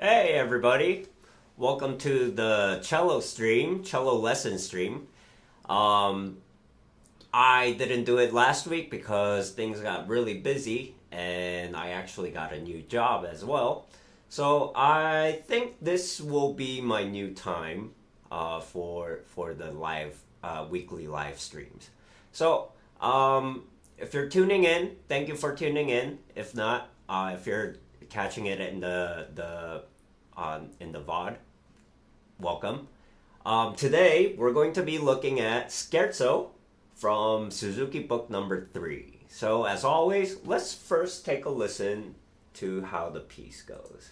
Hey everybody, welcome to the cello lesson stream. Um, I didn't do it last week because things got really busy and I actually got a new job as well. So I think this will be my new time for the live weekly live streams. So if you're tuning in, thank you for tuning in. If not, if you're catching it in the VOD, welcome. Today we're going to be looking at Scherzo from Suzuki book number 3. So as always, let's first take a listen to how the piece goes.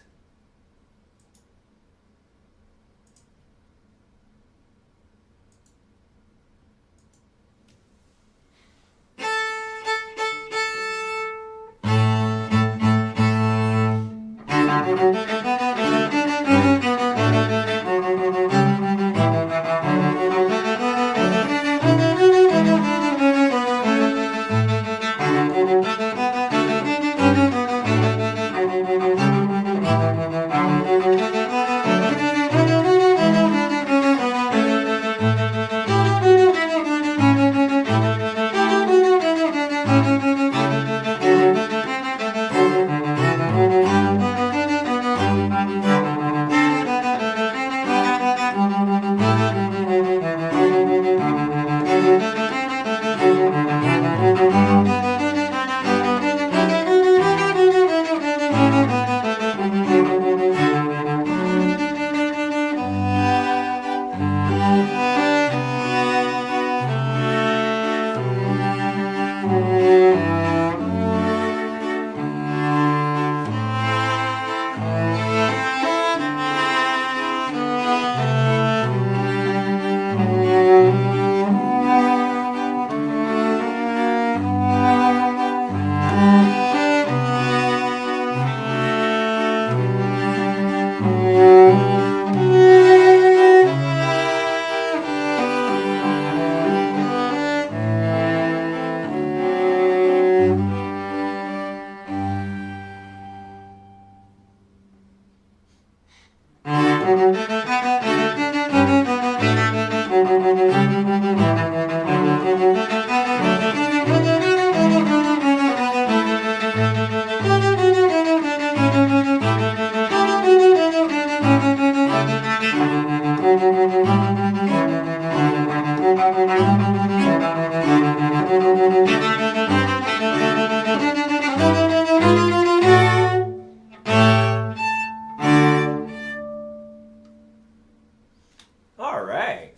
All right.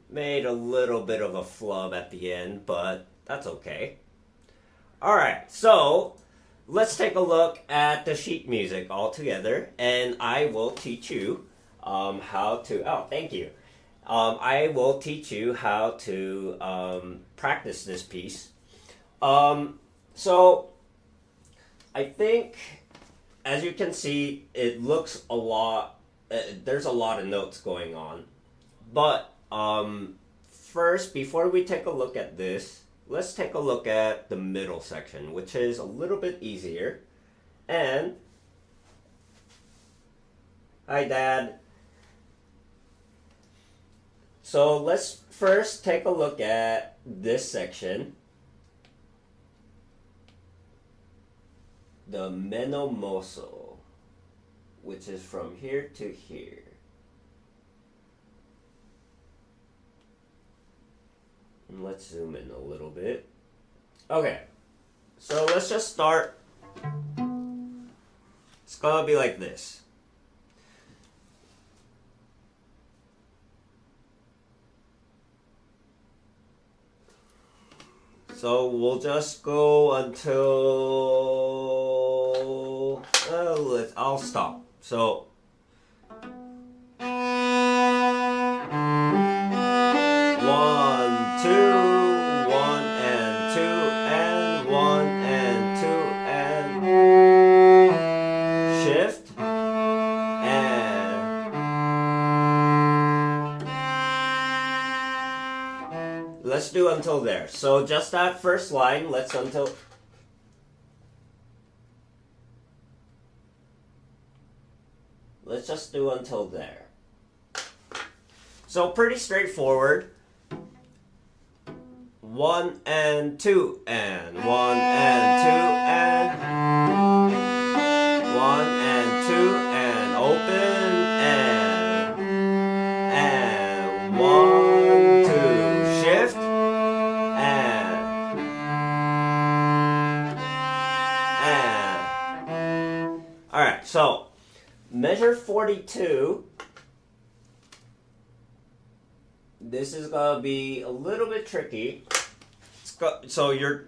Made a little bit of a flub at the end, but that's okay. All right, so let's take a look at the sheet music all together, and I will teach you how to. Oh, thank you. I will teach you how to practice this piece. So I think, as you can see, it looks a lot. There's a lot of notes going on, but first, before we take a look at this, let's take a look at the middle section, which is a little bit easier. And hi, Dad. So let's first take a look at this section, the menomoso, which is from here to here. And let's zoom in a little bit. Okay, so let's just start. It's gonna be like this. So we'll just go until I'll stop. So one, two, one and two, and one and two, and shift, and let's do until there. So just that first line, let's until. do until there. So pretty straightforward. 1 and 2 and 1 and 2 and 1 and 2 and open and 1 2 shift and all right. So measure 42. This is gonna be a little bit tricky. So you're,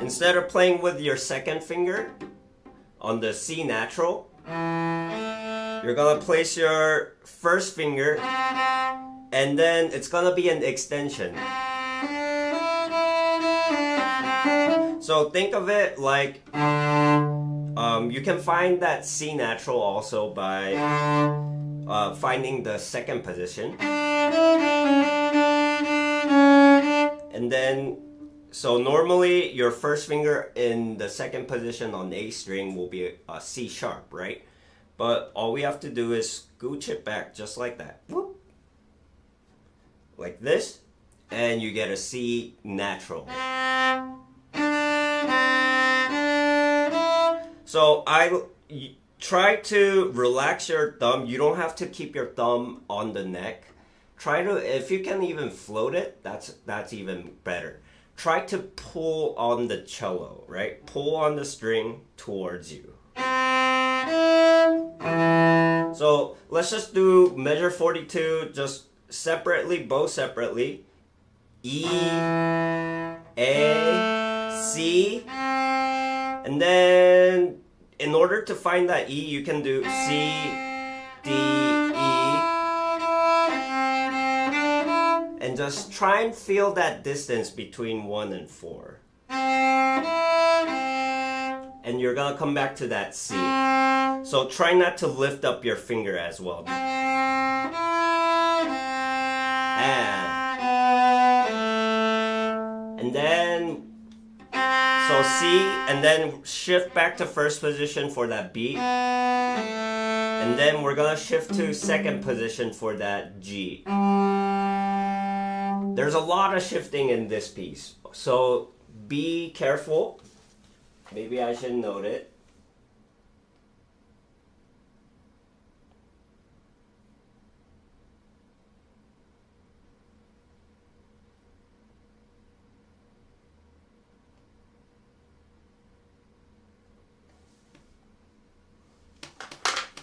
instead of playing with your second finger on the C natural, you're gonna place your first finger and then it's gonna be an extension. So think of it like you can find that C natural also by finding the second position. And then, so normally your first finger in the second position on the A string will be a C sharp, right? But all we have to do is scooch it back just like that. Whoop. Like this, and you get a C natural. So try to relax your thumb. You don't have to keep your thumb on the neck. Try to, if you can even float it, that's even better. Try to pull on the cello, right? Pull on the string towards you. So let's just do measure 42 just separately, both separately. E, A, C, and then in order to find that E, you can do C, D, E, and just try and feel that distance between 1 and 4. And you're gonna come back to that C. So try not to lift up your finger as well. And then, so C, and then shift back to first position for that B. And then we're gonna shift to second position for that G. There's a lot of shifting in this piece, so be careful. Maybe I should note it.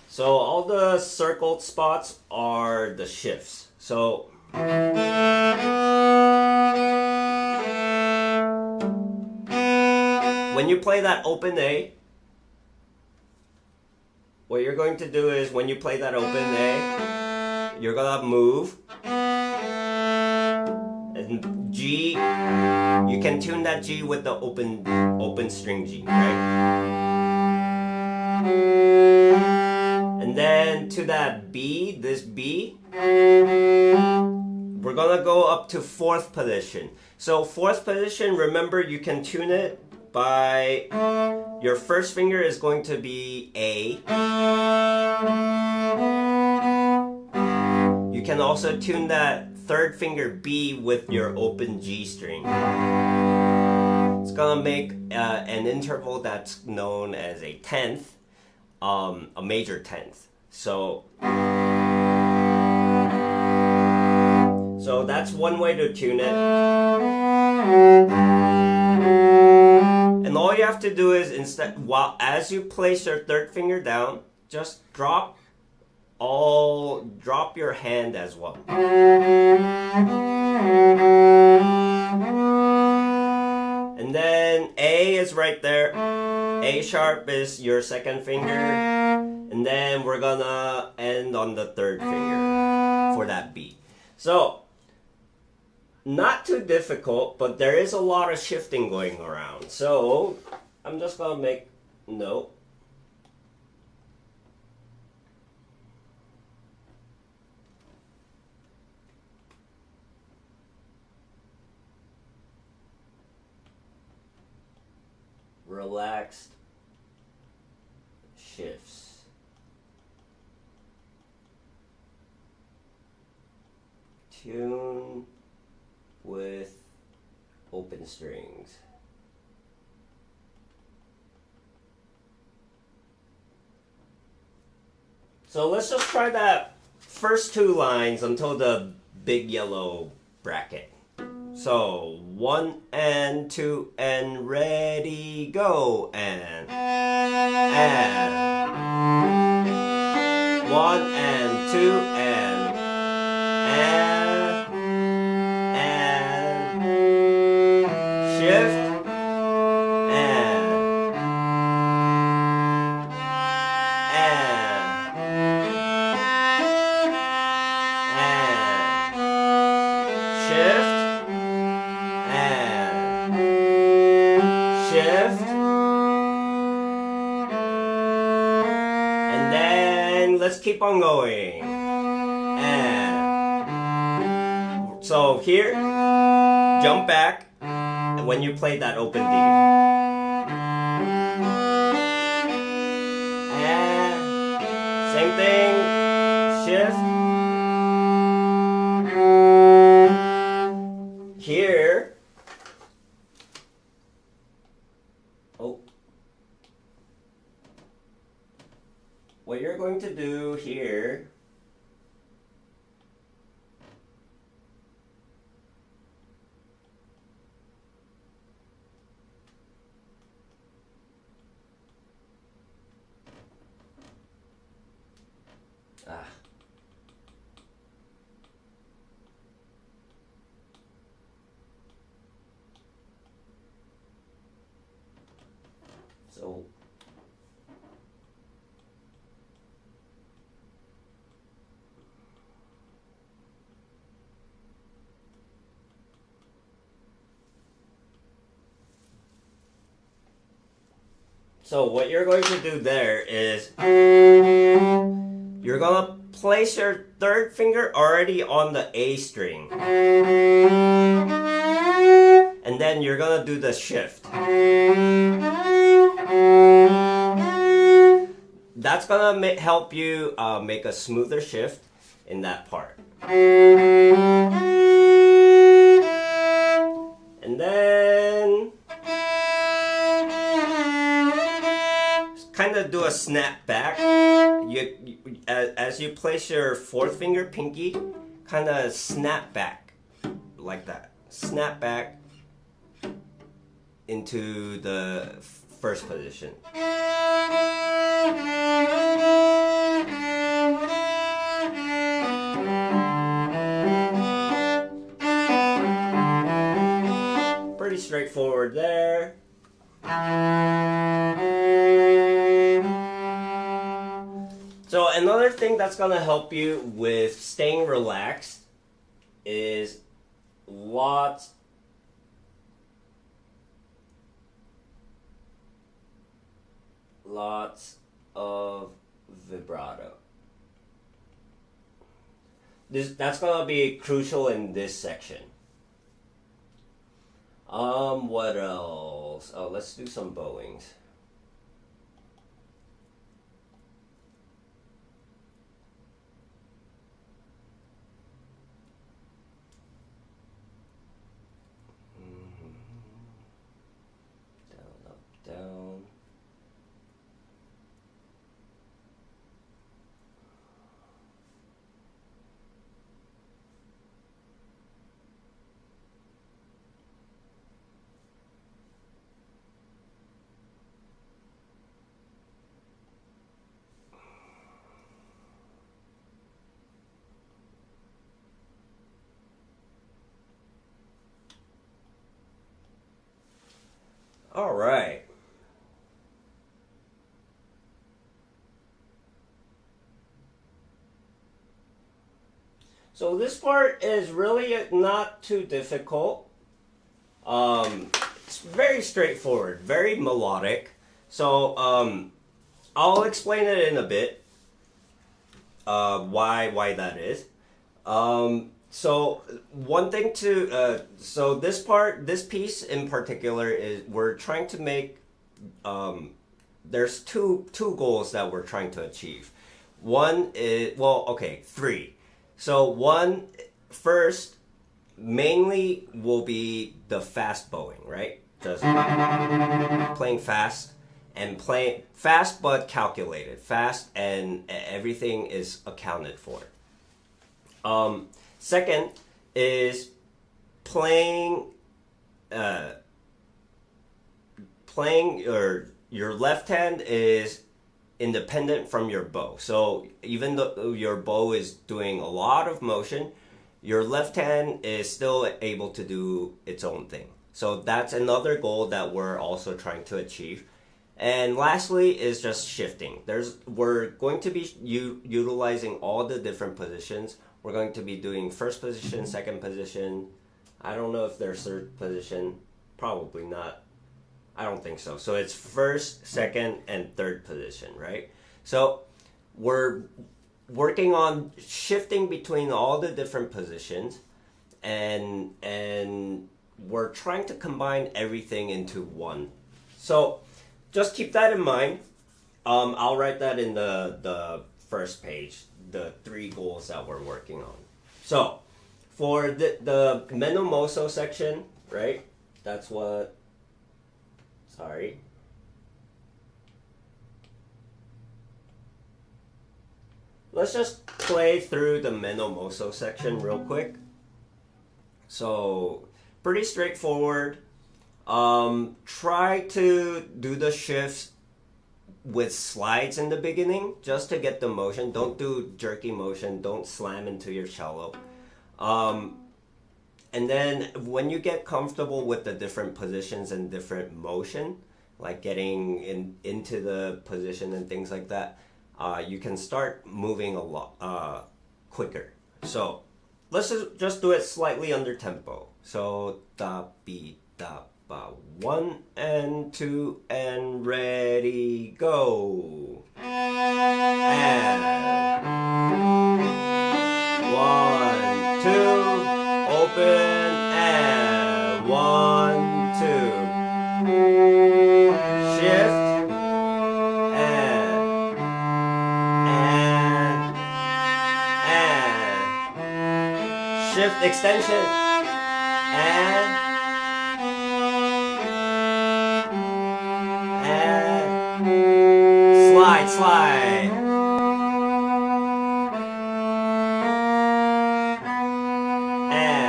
So all the circled spots are the shifts. So when you play that open A, what you're going to do is when you play that open A, you're gonna move. And G, you can tune that G with the open string G, right? And then to that B, this B, we're gonna go up to fourth position. So fourth position, remember you can tune it by, your first finger is going to be A. You can also tune that third finger B with your open G string. It's gonna make an interval that's known as a tenth, a major tenth. So that's one way to tune it. And all you have to do is as you place your third finger down, just drop your hand as well. And then A is right there. A sharp is your second finger. And then we're gonna end on the third finger for that B. So, not too difficult, but there is a lot of shifting going around. So, I'm just gonna make note. Relaxed shifts. Tune with open strings. So let's just try that first two lines until the big yellow bracket. So 1 and 2 and ready, go, and 1 and 2 and shift shift, and then let's keep on going. And so here, jump back when you play that open D. And same thing, shift. Here, what you're going to do here so what you're going to do there is you're going to place your third finger already on the A string. And then you're going to do the shift. That's going to help you make a smoother shift in that part. And then kind of do a snap back. As you place your fourth finger, pinky, kind of snap back like that. Snap back into the first position. Pretty straightforward there. So another thing that's going to help you with staying relaxed is lots of vibrato. That's going to be crucial in this section. What else? Oh, let's do some bowings. Down, up, down. All right. So this part is really not too difficult. It's very straightforward, very melodic. So I'll explain it in a bit. Why that is. So one thing to so this piece in particular is we're trying to make there's two goals that we're trying to achieve. One is three. So one, first, mainly will be the fast bowing, right? Just playing fast and playing fast but calculated. Fast and everything is accounted for. Second is playing your left hand is independent from your bow. So even though your bow is doing a lot of motion, your left hand is still able to do its own thing. So that's another goal that we're also trying to achieve. And lastly is just shifting. We're going to be utilizing all the different positions. We're going to be doing first position, second position. I don't know if there's third position. Probably not. I don't think so. So it's first, second, and third position, right? So we're working on shifting between all the different positions, and we're trying to combine everything into one. So just keep that in mind. I'll write that in the first page, the 3 goals that we're working on. So for the menomoso section, right? That's what, sorry. Let's just play through the menomoso section real quick. So pretty straightforward. Try to do the shifts with slides in the beginning just to get the motion. Don't do jerky motion. Don't slam into your cello. And then when you get comfortable with the different positions and different motion, like getting into the position and things like that, you can start moving a lot quicker. So let's just do it slightly under tempo. So da bi da ba, 1 and 2 and ready, go. And 1, 2, open and 1, 2. Shift. Shift extension and slide. And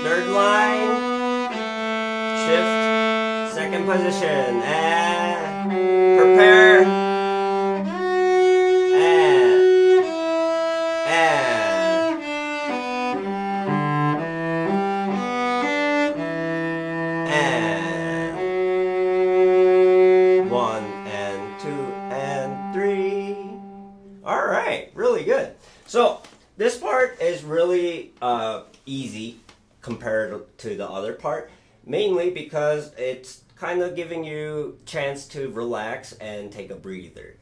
third line, shift, second position, and prepare. So this part is really easy compared to the other part, mainly because it's kind of giving you a chance to relax and take a breather.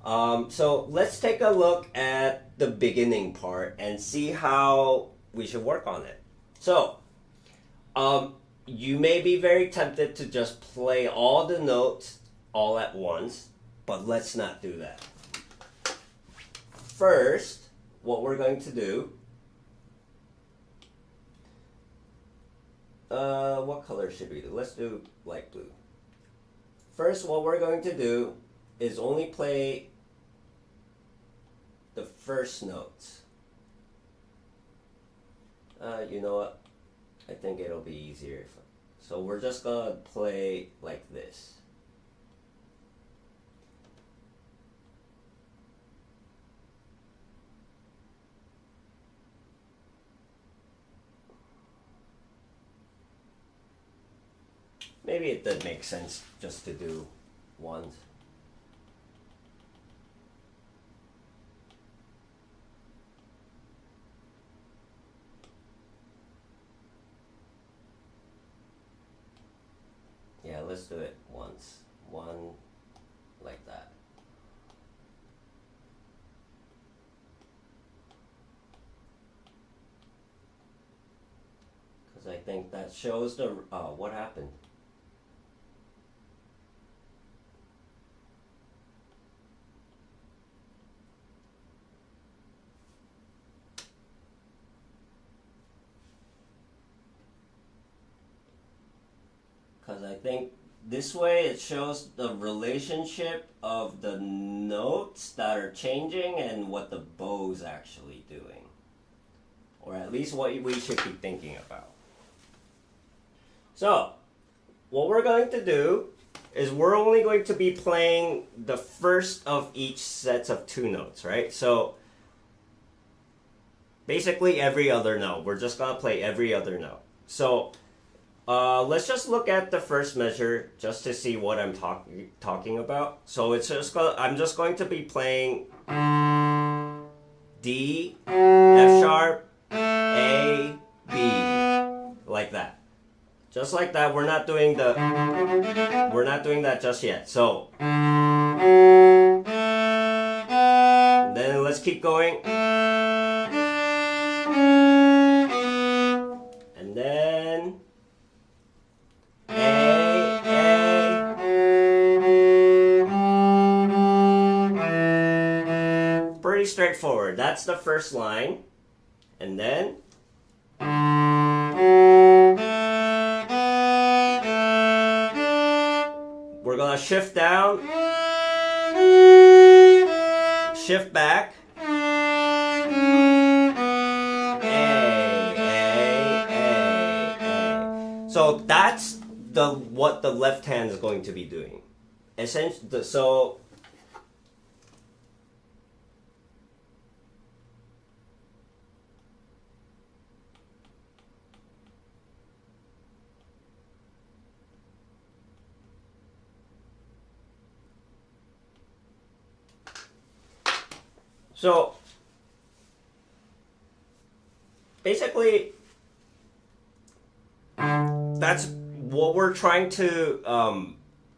So let's take a look at the beginning part and see how we should work on it. So you may be very tempted to just play all the notes all at once, but let's not do that. First, what we're going to do, what color should we do? Let's do light blue. First, what we're going to do is only play the first notes. You know what? I think it'll be easier. So we're just gonna play like this. Maybe it does make sense just to do ones. Yeah, let's do it once. One like that. Because I think that shows the, what happened. think this way it shows the relationship of the notes that are changing and what the bow's actually doing. Or at least what we should be thinking about. So, what we're going to do is we're only going to be playing the first of each sets of 2 notes, right? So, basically every other note. We're just going to play every other note. So, let's just look at the first measure just to see what I'm talking about. So it's just I'm just going to be playing D, F sharp, A, B, like that. Just like that. We're not doing that just yet. So then let's keep going. And then pretty straightforward. That's the first line. And then we're gonna shift down, shift back, A. So that's what the left hand is going to be doing. Essentially, so basically, that's what we're trying to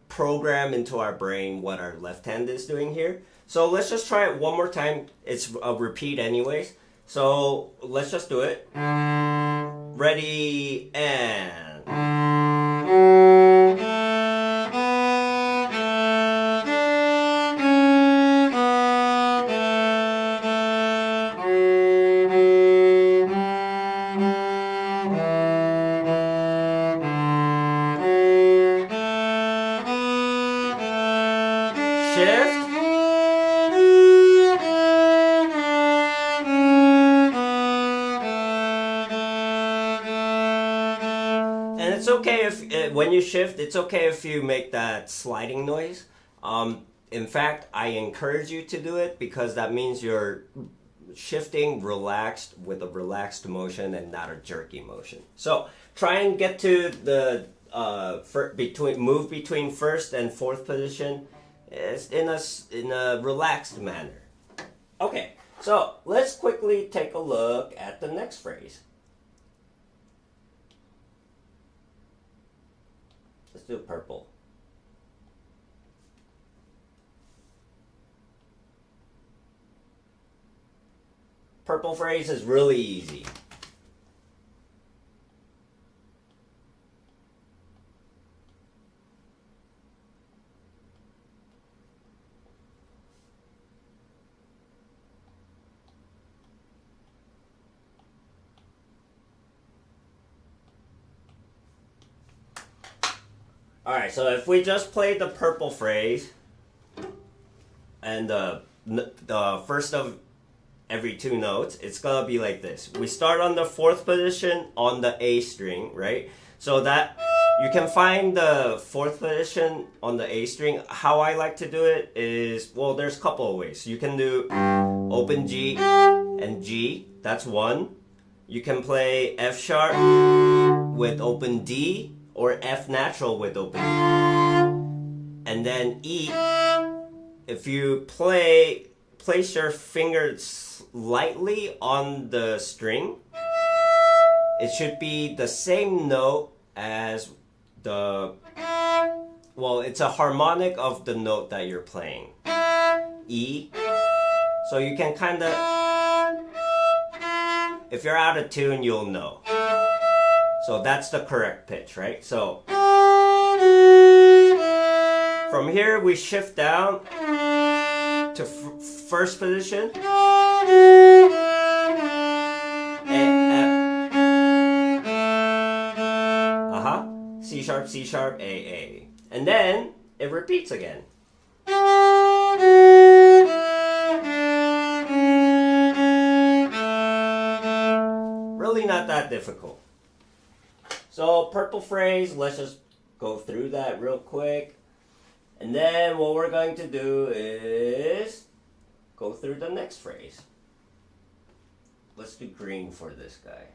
program into our brain, what our left hand is doing here. So let's just try it one more time. It's a repeat anyways. So let's just do it. Ready, and... shift. And it's okay if, when you shift, it's okay if you make that sliding noise. In fact, I encourage you to do it because that means you're shifting relaxed with a relaxed motion and not a jerky motion. So try and get to the move between first and fourth position in a relaxed manner. Okay, so let's quickly take a look at the next phrase. Let's do purple. Purple phrase is really easy. Alright, so if we just play the purple phrase and the first of every 2 notes, it's gonna be like this. We start on the 4th position on the A string, right? So that you can find the 4th position on the A string. How I like to do it is, well, there's a couple of ways. You can do open G and G, that's one. You can play F sharp with open D, or F natural with open E. And then E, if you place your fingers lightly on the string, it should be the same note as it's a harmonic of the note that you're playing, E. So you can kind of, if you're out of tune, you'll know. So that's the correct pitch, right? So from here we shift down to first position. C sharp, C sharp, A. And then it repeats again. Really not that difficult. So purple phrase, let's just go through that real quick. And then what we're going to do is go through the next phrase. Let's do green for this guy.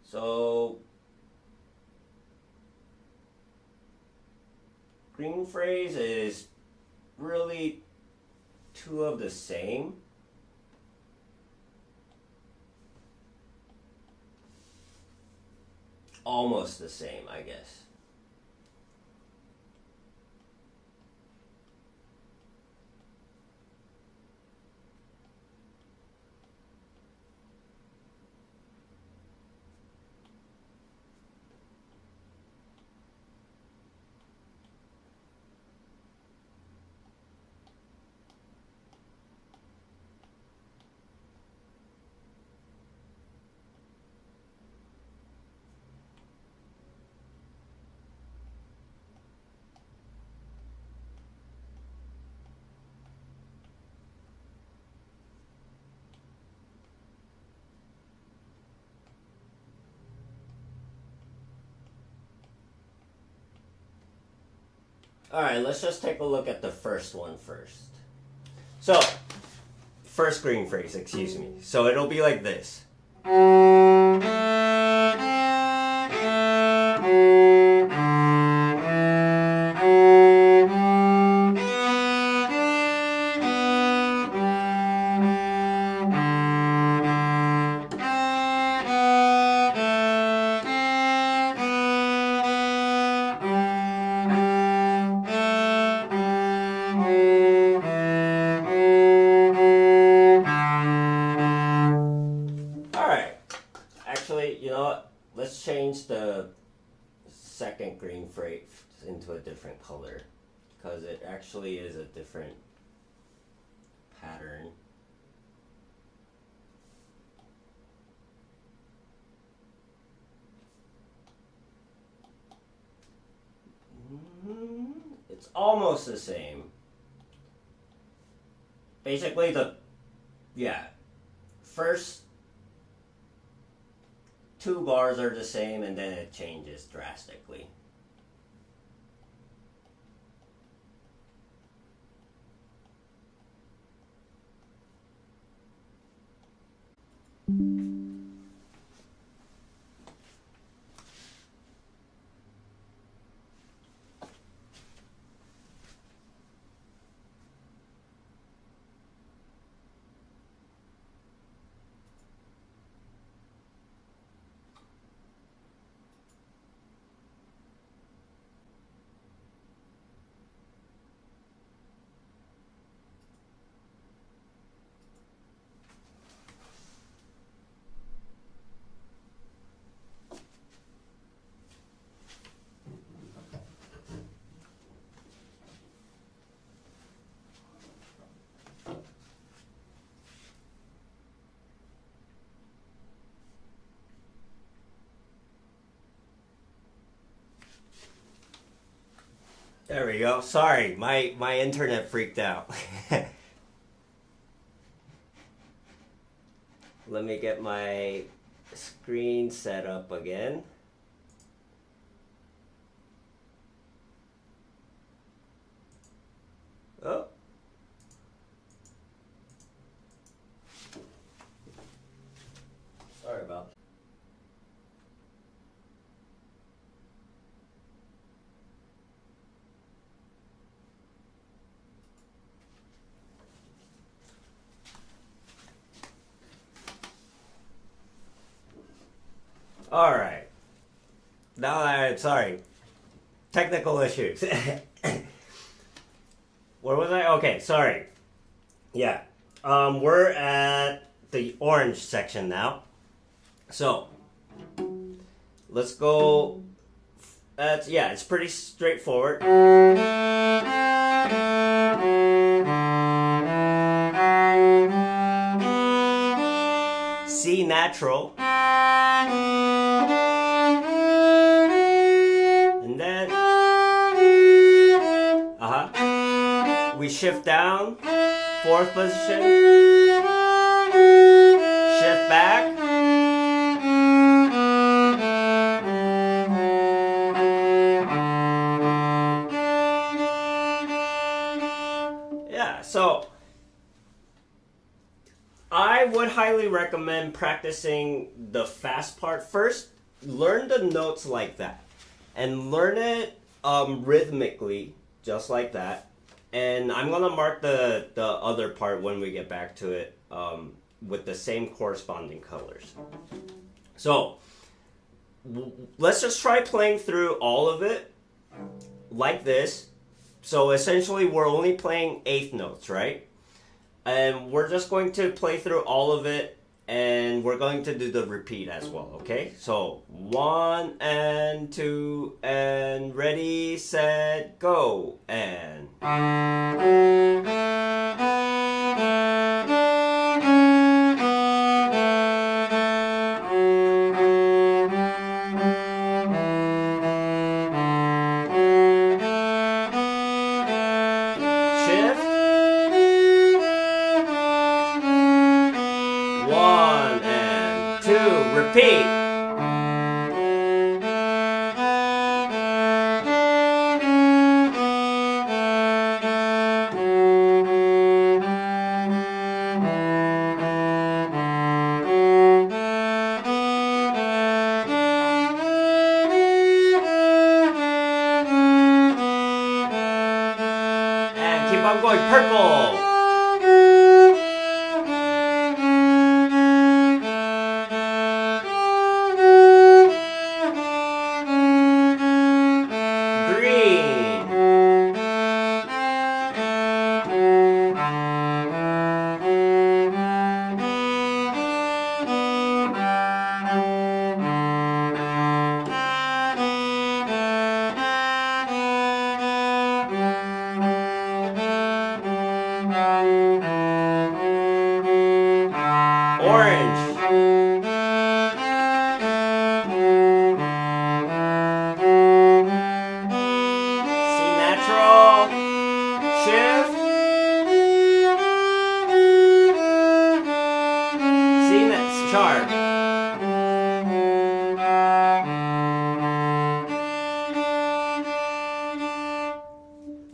So green phrase is really two of the same. Almost the same, I guess. Alright, let's just take a look at the first one first. So, first green phrase, excuse me. So it'll be like this. Let's change the second green phrase into a different color because it actually is a different pattern. It's almost the same. Basically first two bars are the same and then it changes drastically. There we go. Sorry, my internet freaked out. Let me get my screen set up again. Oh. Sorry about that. All right. Now, sorry. Technical issues. Where was I? Okay, sorry. Yeah. We're at the orange section now. So, let's go. It's pretty straightforward. C natural. And then we shift down, fourth position, shift back. Yeah, so I would highly recommend practicing the fast part first. Learn the notes like that and learn it rhythmically, just like that. And I'm gonna mark the other part when we get back to it with the same corresponding colors. So let's just try playing through all of it like this. So essentially we're only playing eighth notes, right? And we're just going to play through all of it, and we're going to do the repeat as well, okay? So 1 and 2 and ready, set, go, and shift. 1 and 2, repeat. And keep on going, purple. Orange. C natural. Shift. C sharp.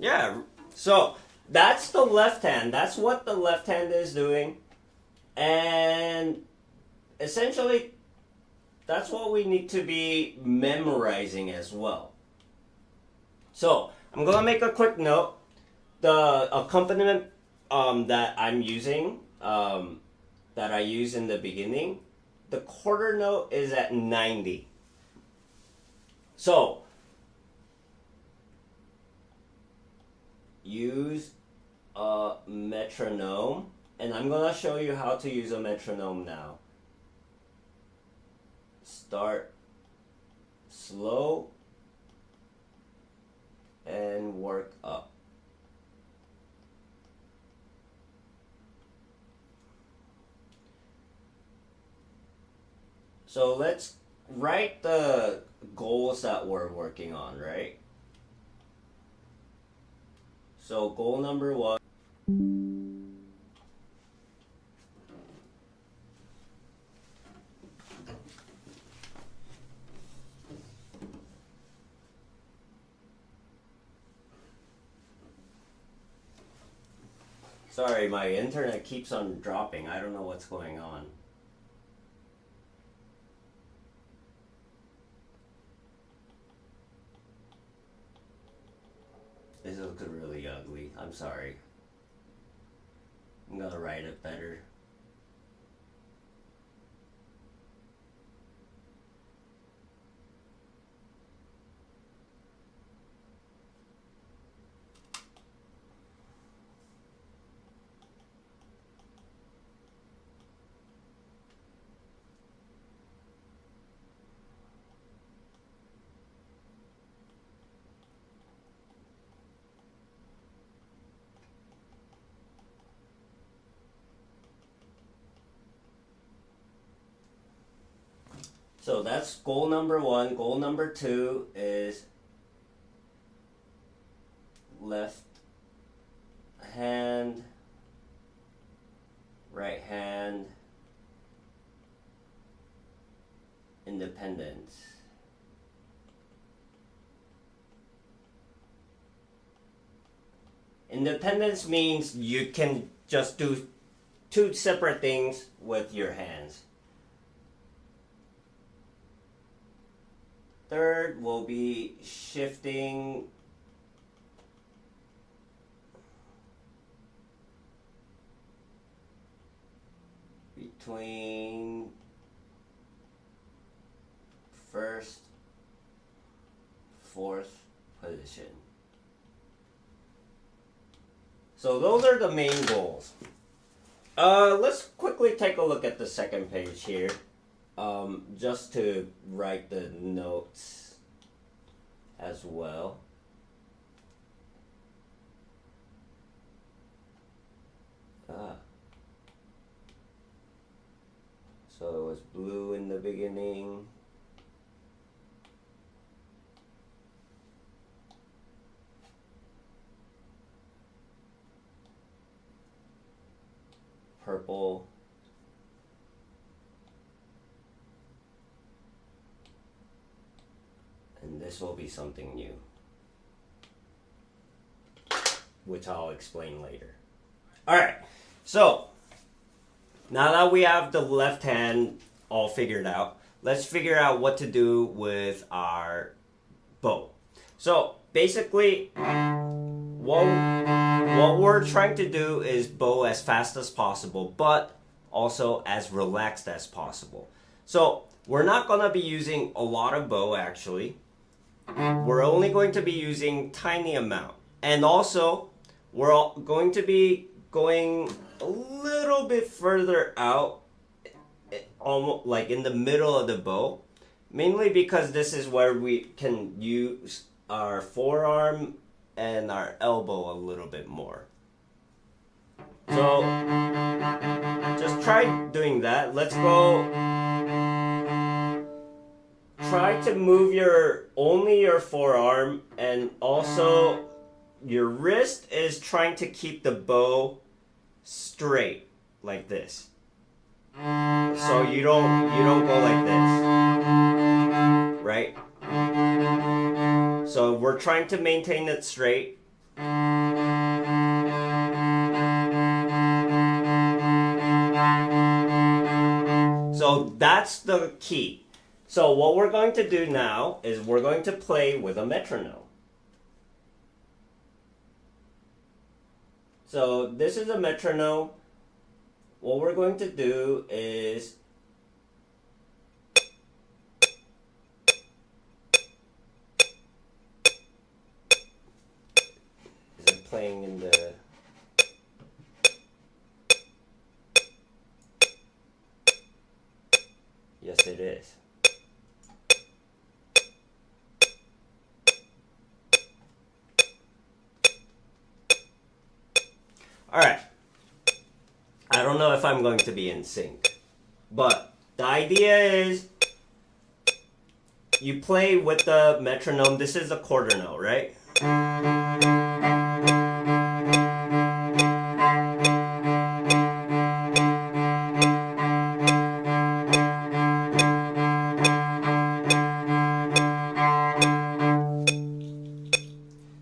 Yeah, so that's the left hand. That's what the left hand is doing. And essentially, that's what we need to be memorizing as well. So, I'm going to make a quick note. The accompaniment that I'm using, that I use in the beginning, the quarter note is at 90. So, use a metronome. And I'm going to show you how to use a metronome now. Start slow and work up. So let's write the goals that we're working on, right? So goal number 1. Sorry, my internet keeps on dropping. I don't know what's going on. This looks really ugly. I'm sorry. I'm gonna write it better. So that's goal number 1. Goal number 2 is left hand, right hand, independence. Independence means you can just do 2 separate things with your hands. Third will be shifting between first, fourth position. So those are the main goals. Let's quickly take a look at the second page here, just to write the notes as well. So it was blue in the beginning. Purple. And this will be something new, which I'll explain later. Alright, so now that we have the left hand all figured out, let's figure out what to do with our bow. So basically, what we're trying to do is bow as fast as possible, but also as relaxed as possible. So we're not going to be using a lot of bow actually. We're only going to be using tiny amount. And also, we're going to be going a little bit further out, almost like in the middle of the bow, mainly because this is where we can use our forearm and our elbow a little bit more. So just try doing that. Let's go. Try to move only your forearm, and also your wrist is trying to keep the bow straight like this. So you don't go like this, right? So we're trying to maintain it straight. So that's the key. So what we're going to do now is we're going to play with a metronome. So this is a metronome. What we're going to do is it playing in the Yes, it is. Alright, I don't know if I'm going to be in sync, but the idea is you play with the metronome. This is a quarter note, right?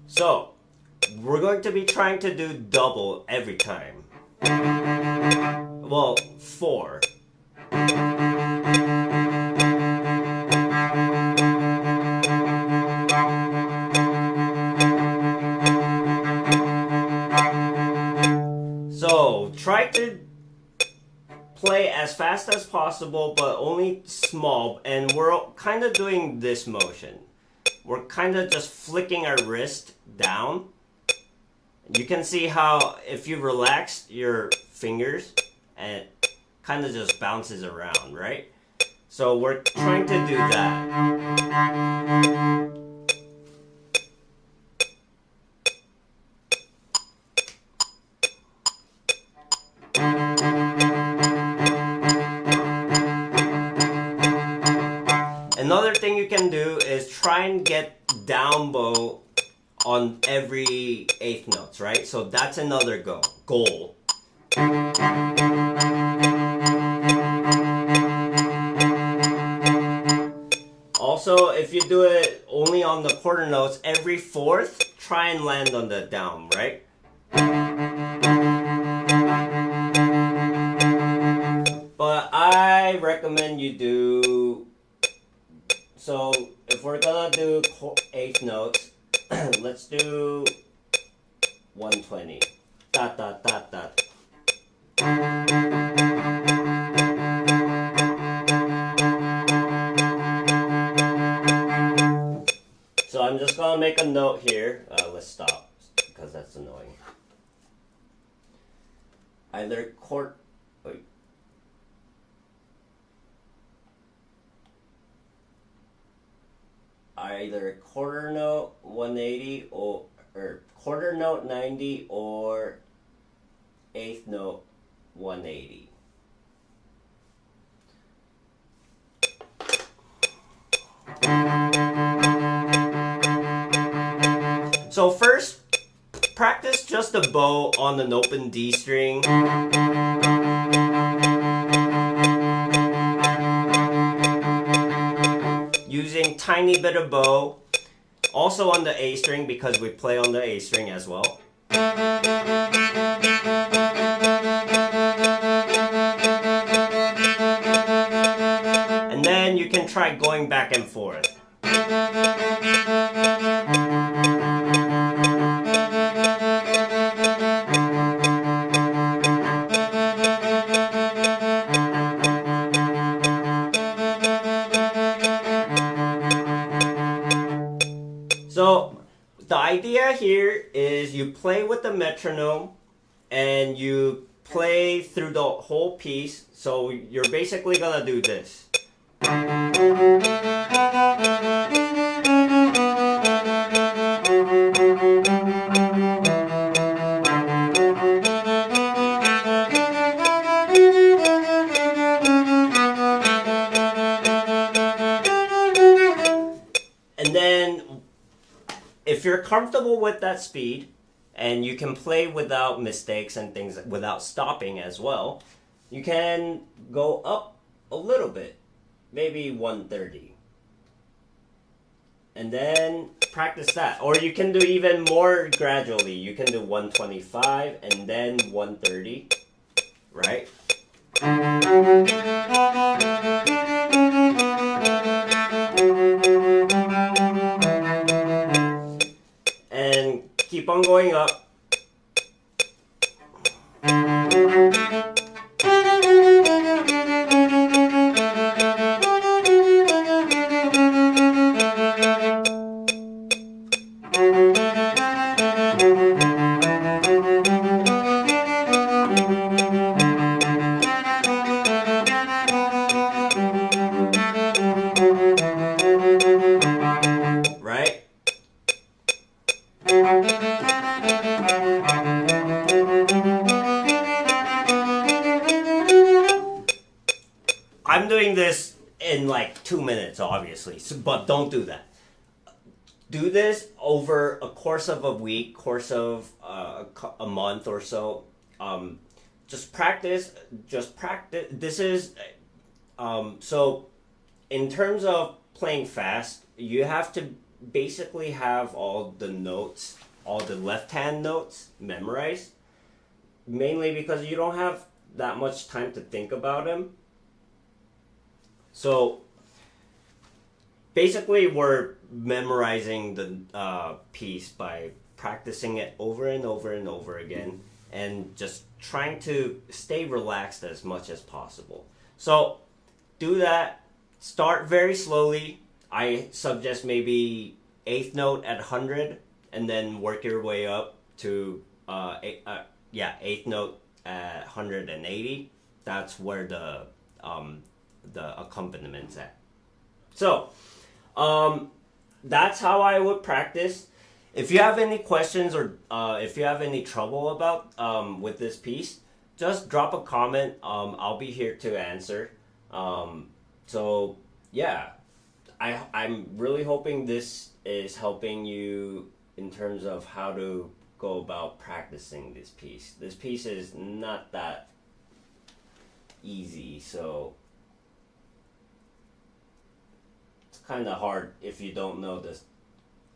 So, we're going to be trying to do double every time. Well, 4. So, try to play as fast as possible, but only small, and we're kind of doing this motion. We're kind of just flicking our wrist down. You can see how if you relax your fingers, and it kind of just bounces around, right? So we're trying to do that. you can do is try and get down bow on every eighth notes, right? So that's another goal. Also, if you do it only on the quarter notes, every fourth, try and land on the down, right? But I recommend you do, so if we're gonna do eighth notes, let's do 120. Dot, dot, dot, dot. So I'm just gonna make a note here. Let's stop because that's annoying. Either quarter note 180 or quarter note 90 or eighth note 180. So first, practice just a bow on an open D string. Using tiny bit of bow. Also on the A string because we play on the A string as well. And then you can try going back and forth. So the idea here is you play with the metronome and you play through the whole piece. So you're basically gonna do this. And then if you're comfortable with that speed and you can play without mistakes and things, without stopping as well, you can go up a little bit, maybe 130. And then practice that. Or you can do even more gradually. You can do 125 and then 130, right? And keep on going up. Right? I'm doing this in like 2 minutes, obviously, but don't do that. Do this over a course of a week, course of a month or so. Just practice. This is, so in terms of playing fast, you have to basically have all the notes, all the left-hand notes memorized, mainly because you don't have that much time to think about them. So basically we're memorizing the piece by practicing it over and over and over again and just trying to stay relaxed as much as possible. So do that. Start very slowly. I suggest maybe eighth note at 100 and then work your way up to eighth note at 180. That's where the accompaniment at. So that's how I would practice. If you have any questions or if you have any trouble about with this piece, just drop a comment. I'll be here to answer. So yeah, I'm really hoping this is helping you in terms of how to go about practicing this piece. This piece is not that easy, so it's kind of hard if you don't know this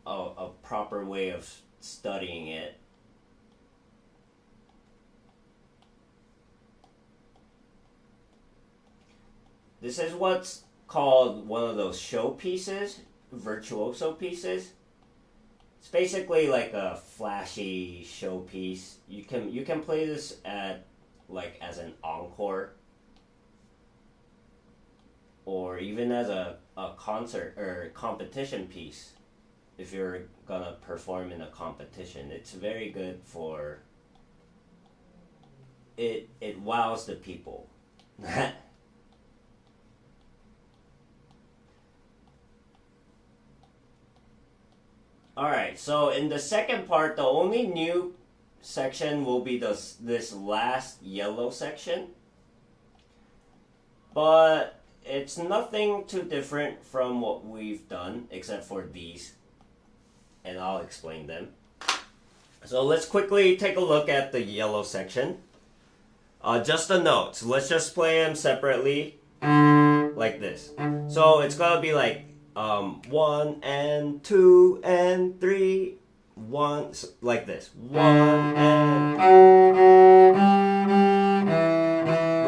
a proper way of studying it. This is what's called one of those show pieces, virtuoso pieces. It's basically like a flashy showpiece. You can play this at like as an encore, or even as a concert or competition piece. If you're gonna perform in a competition, it's very good for it. It wows the people. Alright, so in the second part, the only new section will be this last yellow section. But it's nothing too different from what we've done, except for these. And I'll explain them. So let's quickly take a look at the yellow section. Just the notes. Let's just play them separately, like this. So it's gonna be like 1 and 2 and 3, 1, like this. 1 and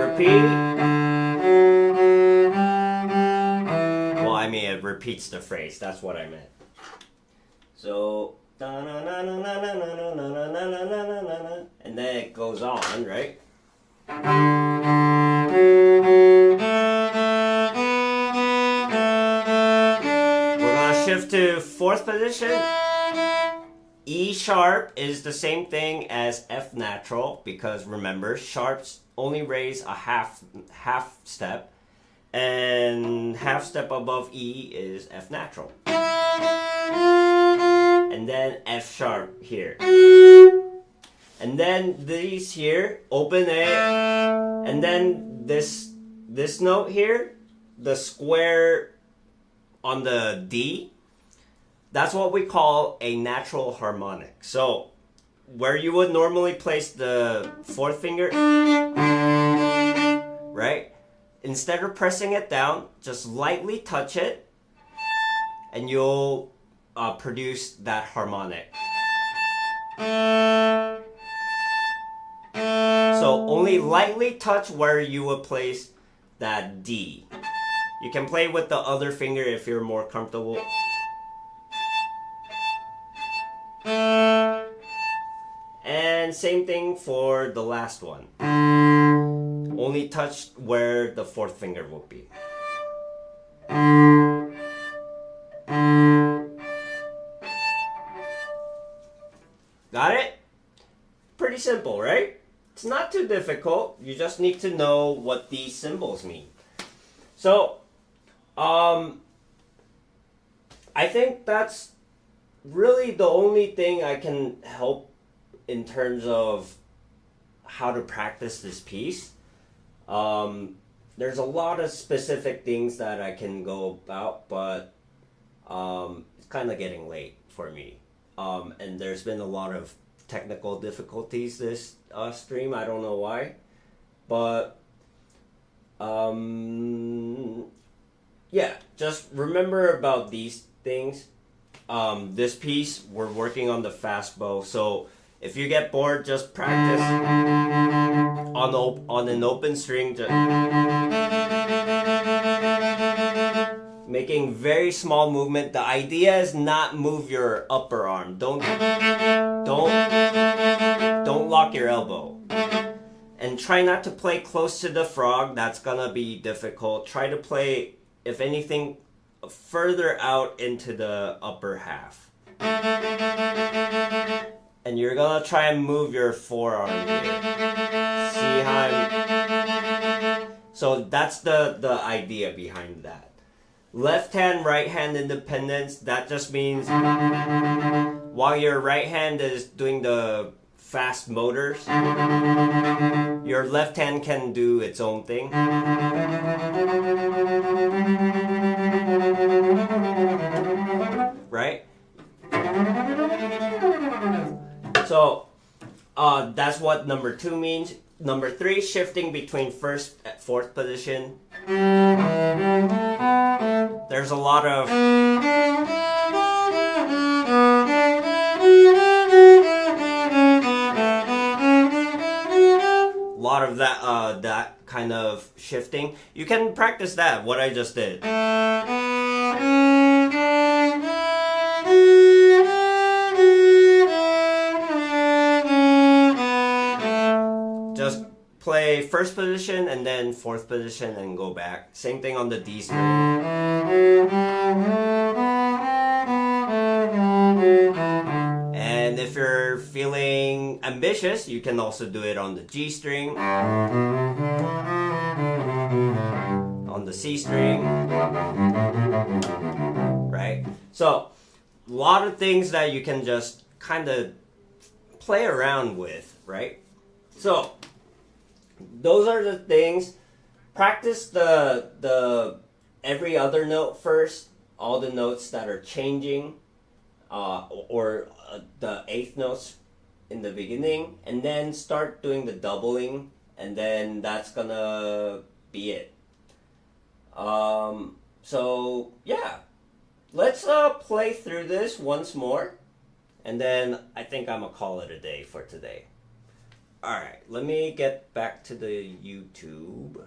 repeat. Well, I mean, it repeats the phrase. That's what I meant. So, and then it goes on, right? Shift to fourth position. E sharp is the same thing as F natural, because remember, sharps only raise a half step, and half step above E is F natural. And then F sharp here. And then these here, open A, and then this note here, the square on the D, that's what we call a natural harmonic. So where you would normally place the fourth finger, right? Instead of pressing it down, just lightly touch it, and you'll produce that harmonic. So only lightly touch where you would place that D. You can play with the other finger if you're more comfortable. And same thing for the last one. Only touch where the fourth finger will be. Got it? Pretty simple, right? It's not too difficult. You just need to know what these symbols mean. So, I think that's really the only thing I can help in terms of how to practice this piece. There's a lot of specific things that I can go about, but it's kind of getting late for me. And there's been a lot of technical difficulties this stream. I don't know why, but yeah, just remember about these things. This piece, we're working on the fast bow, so if you get bored, just practice on an open string, just making very small movement. The idea is not move your upper arm. Don't lock your elbow. And try not to play close to the frog. That's gonna be difficult. Try to play, if anything, further out into the upper half. And you're gonna try and move your forearm here. See how So that's the idea behind that. Left hand, right hand independence, that just means while your right hand is doing the fast motors, your left hand can do its own thing. So that's what number 2 means. Number 3, shifting between first and fourth position. There's a lot of that kind of shifting. You can practice that, what I just did. Just play first position and then fourth position and go back. Same thing on the D string. And if you're feeling ambitious, you can also do it on the G string, on the C string, right? So, a lot of things that you can just kind of play around with, right? So, those are the things. Practice the every other note first, all the notes that are changing, or the eighth notes in the beginning, and then start doing the doubling, and then that's gonna be it. So yeah, let's play through this once more, and then I think I'm gonna call it a day for today. Alright, let me get back to the YouTube.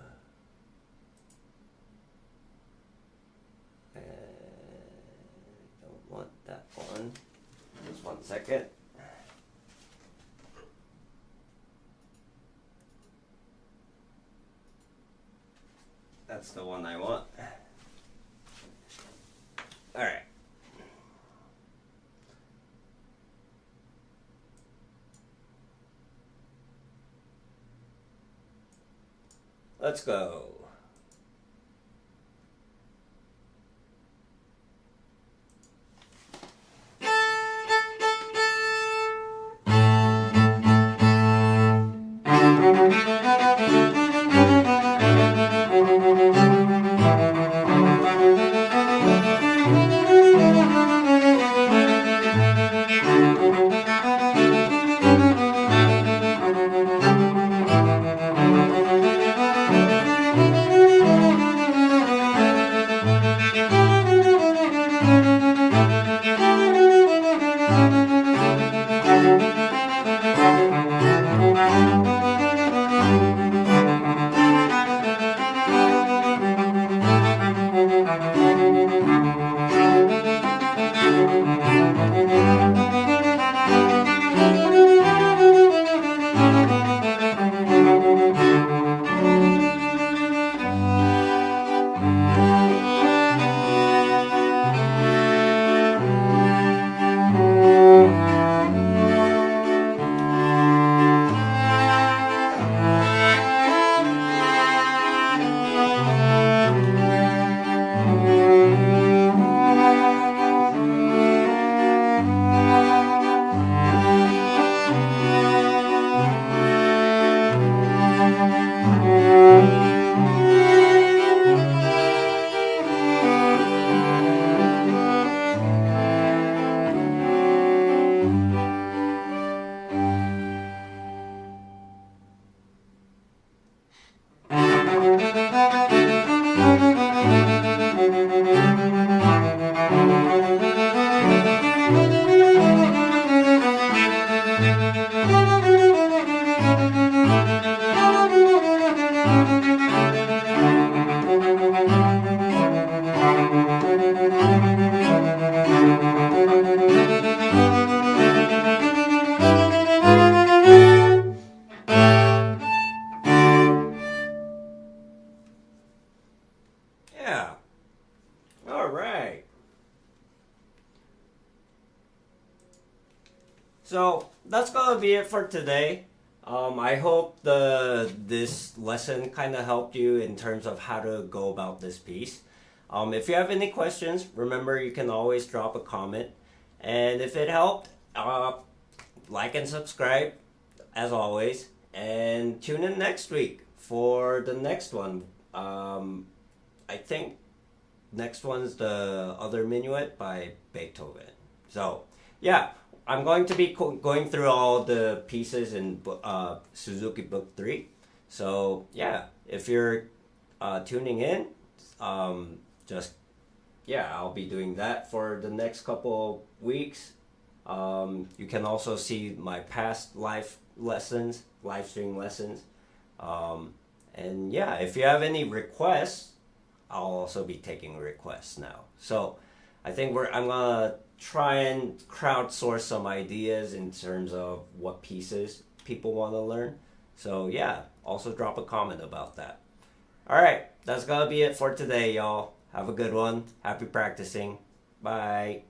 Don't want that one. Just 1 second. That's the one I want. Alright. Let's go. So that's gonna be it for today. I hope this lesson kind of helped you in terms of how to go about this piece. If you have any questions, remember you can always drop a comment. And if it helped, like and subscribe as always. And tune in next week for the next one. I think next one's the other minuet by Beethoven. So yeah, I'm going to be going through all the pieces in Suzuki Vol.3. So yeah, if you're tuning in, just yeah, I'll be doing that for the next couple weeks. You can also see my past live stream lessons. And yeah, if you have any requests, I'll also be taking requests now. So I think I'm gonna try and crowdsource some ideas in terms of what pieces people want to learn. So yeah, also drop a comment about that. All right, that's gonna be it for today, y'all. Have a good one. Happy practicing. Bye.